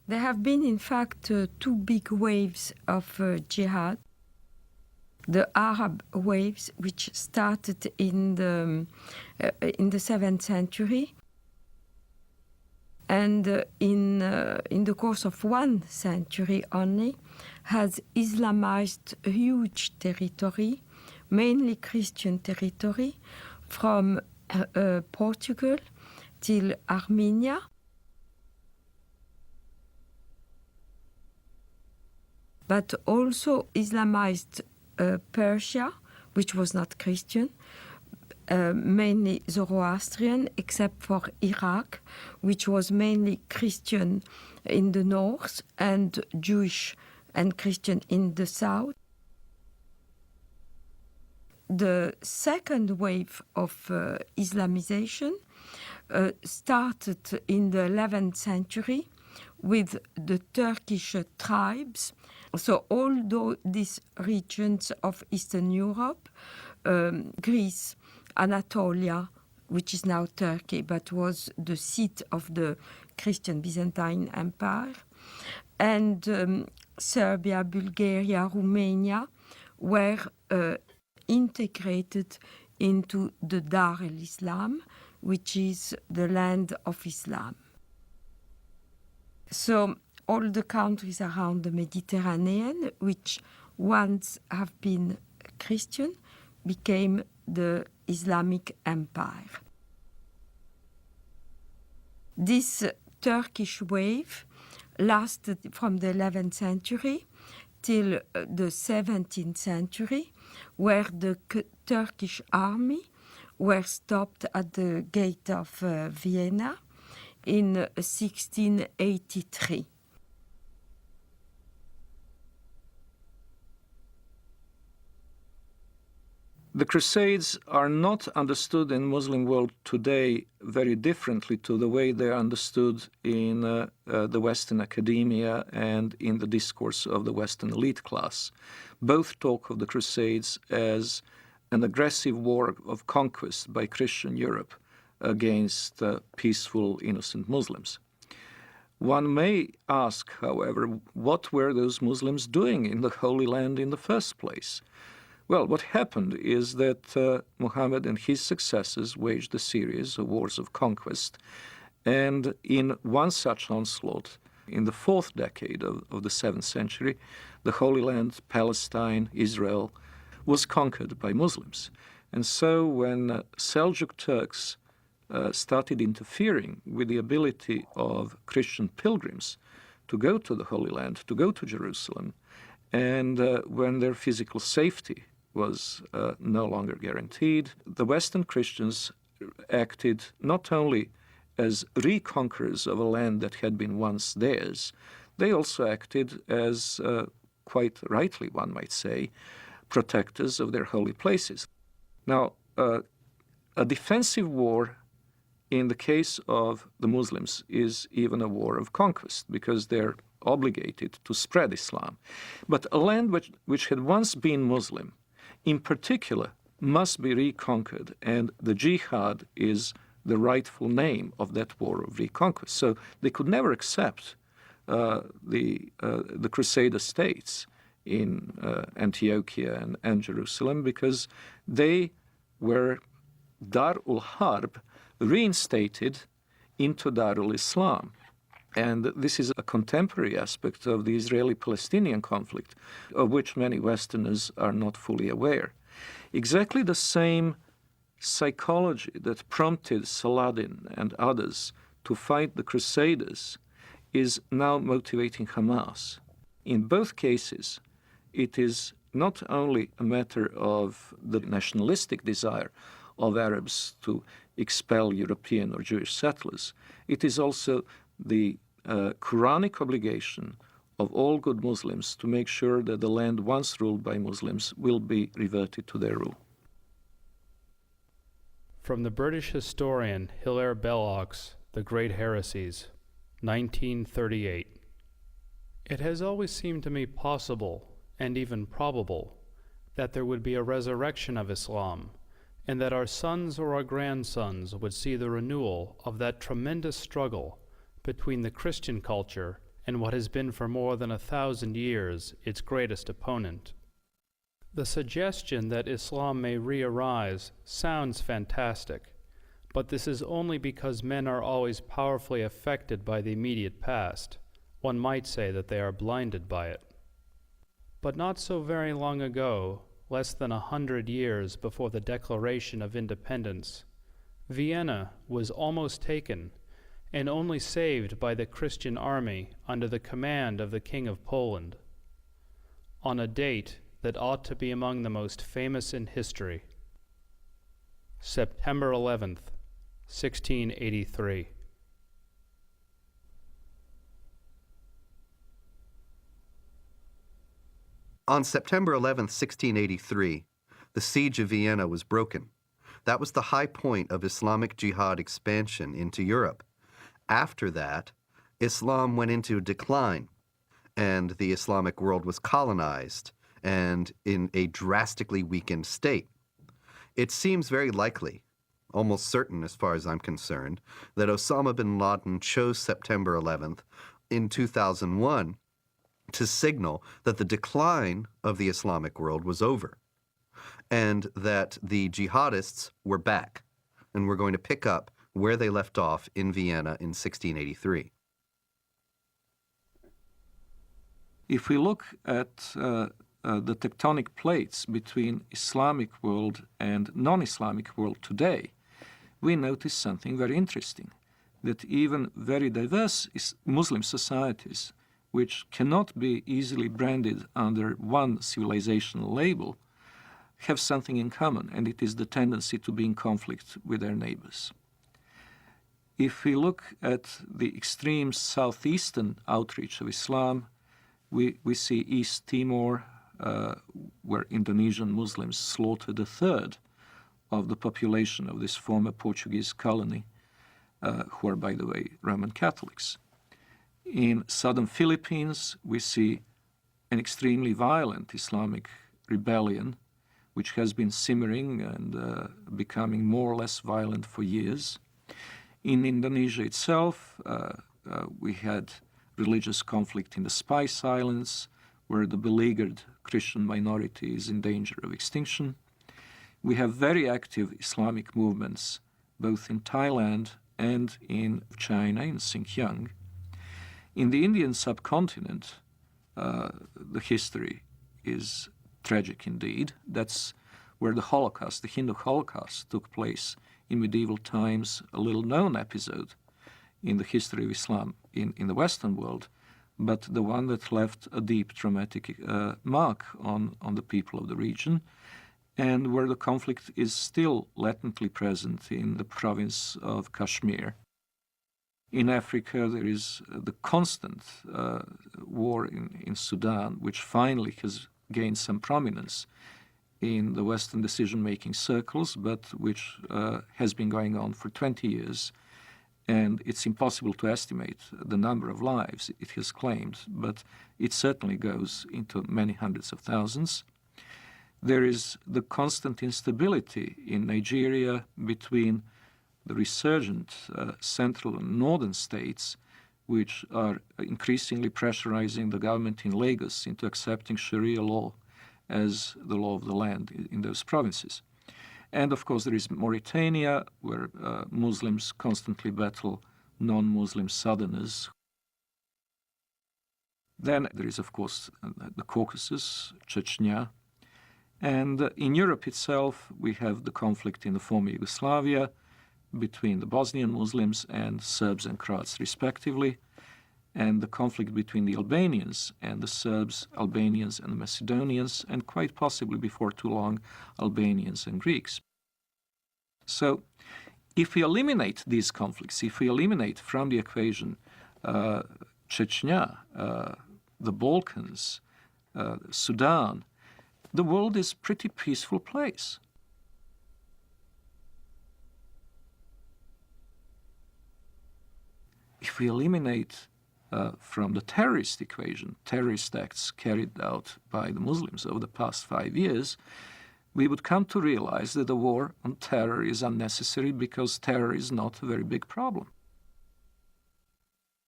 There have been, in fact, two big waves of jihad. The Arab waves, which started in the 7th century, and in the course of 1 century only, has Islamized a huge territory, mainly Christian territory, from Portugal till Armenia. But also Islamized Persia, which was not Christian, mainly Zoroastrian, except for Iraq, which was mainly Christian in the north and Jewish and Christian in the south. The second wave of Islamization started in the 11th century with the Turkish tribes. So all these regions of Eastern Europe, Greece, Anatolia, which is now Turkey, but was the seat of the Christian Byzantine Empire, and Serbia, Bulgaria, Romania were integrated into the Dar el-Islam, which is the land of Islam. So all the countries around the Mediterranean, which once have been Christian, became the Islamic Empire. This Turkish wave lasted from the 11th century till the 17th century, where the Turkish army were stopped at the gate of Vienna in 1683. The Crusades are not understood in Muslim world today very differently to the way they are understood in the Western academia and in the discourse of the Western elite class. Both talk of the Crusades as an aggressive war of conquest by Christian Europe against peaceful, innocent Muslims. One may ask, however, what were those Muslims doing in the Holy Land in the first place? Well, what happened is that Muhammad and his successors waged a series of wars of conquest, and in one such onslaught, in the 4th decade of the 7th century, the Holy Land, Palestine, Israel, was conquered by Muslims. And so when Seljuk Turks started interfering with the ability of Christian pilgrims to go to the Holy Land, to go to Jerusalem, and when their physical safety was no longer guaranteed, the Western Christians acted not only as reconquerors of a land that had been once theirs, they also acted as, quite rightly one might say, protectors of their holy places. Now, a defensive war in the case of the Muslims is even a war of conquest because they're obligated to spread Islam. But a land which had once been Muslim, in particular, must be reconquered, and the jihad is the rightful name of that war of reconquest. So they could never accept the Crusader states in Antiochia and Jerusalem because they were Dar ul-Harb reinstated into Dar ul-Islam. And this is a contemporary aspect of the Israeli-Palestinian conflict, of which many Westerners are not fully aware. Exactly the same psychology that prompted Saladin and others to fight the Crusaders is now motivating Hamas. In both cases, it is not only a matter of the nationalistic desire of Arabs to expel European or Jewish settlers, it is also the Quranic obligation of all good Muslims to make sure that the land once ruled by Muslims will be reverted to their rule. From the British historian Hilaire Belloc's The Great Heresies, 1938. It has always seemed to me possible, and even probable, that there would be a resurrection of Islam, and that our sons or our grandsons would see the renewal of that tremendous struggle between the Christian culture and what has been for more than 1,000 years its greatest opponent. The suggestion that Islam may re-arise sounds fantastic, but this is only because men are always powerfully affected by the immediate past. One might say that they are blinded by it. But not so very long ago, less than 100 years before the Declaration of Independence, Vienna was almost taken, and only saved by the Christian army under the command of the King of Poland, on a date that ought to be among the most famous in history. September 11th, 1683. On September 11th, 1683, the siege of Vienna was broken. That was the high point of Islamic jihad expansion into Europe. After that, Islam went into decline, and the Islamic world was colonized and in a drastically weakened state. It seems very likely, almost certain as far as I'm concerned, that Osama bin Laden chose September 11th in 2001 to signal that the decline of the Islamic world was over and that the jihadists were back and were going to pick up where they left off in Vienna in 1683. If we look at the tectonic plates between Islamic world and non-Islamic world today, we notice something very interesting, that even very diverse Muslim societies, which cannot be easily branded under one civilizational label, have something in common, and it is the tendency to be in conflict with their neighbors. If we look at the extreme southeastern outreach of Islam, we see East Timor, where Indonesian Muslims slaughtered a third of the population of this former Portuguese colony, who are, by the way, Roman Catholics. In southern Philippines, we see an extremely violent Islamic rebellion, which has been simmering and becoming more or less violent for years. In Indonesia itself, we had religious conflict in the Spice Islands, where the beleaguered Christian minority is in danger of extinction. We have very active Islamic movements, both in Thailand and in China, in Xinjiang. In the Indian subcontinent, the history is tragic indeed. That's where the Holocaust, the Hindu Holocaust, took place in medieval times, a little-known episode in the history of Islam in the Western world, but the one that left a deep traumatic mark on the people of the region, and where the conflict is still latently present in the province of Kashmir. In Africa, there is the constant war in Sudan, which finally has gained some prominence in the Western decision-making circles, but which has been going on for 20 years. And it's impossible to estimate the number of lives it has claimed, but it certainly goes into many hundreds of thousands. There is the constant instability in Nigeria between the resurgent central and northern states, which are increasingly pressurizing the government in Lagos into accepting Sharia law as the law of the land in those provinces. And of course, there is Mauritania, where Muslims constantly battle non-Muslim southerners. Then there is, of course, the Caucasus, Chechnya. And in Europe itself, we have the conflict in the former Yugoslavia between the Bosnian Muslims and Serbs and Croats, respectively, and the conflict between the Albanians and the Serbs, Albanians and the Macedonians, and quite possibly before too long, Albanians and Greeks. So if we eliminate these conflicts, if we eliminate from the equation Chechnya, the Balkans, Sudan, the world is a pretty peaceful place. If we eliminate from the terrorist equation, terrorist acts carried out by the Muslims over the past 5 years, we would come to realize that the war on terror is unnecessary because terror is not a very big problem.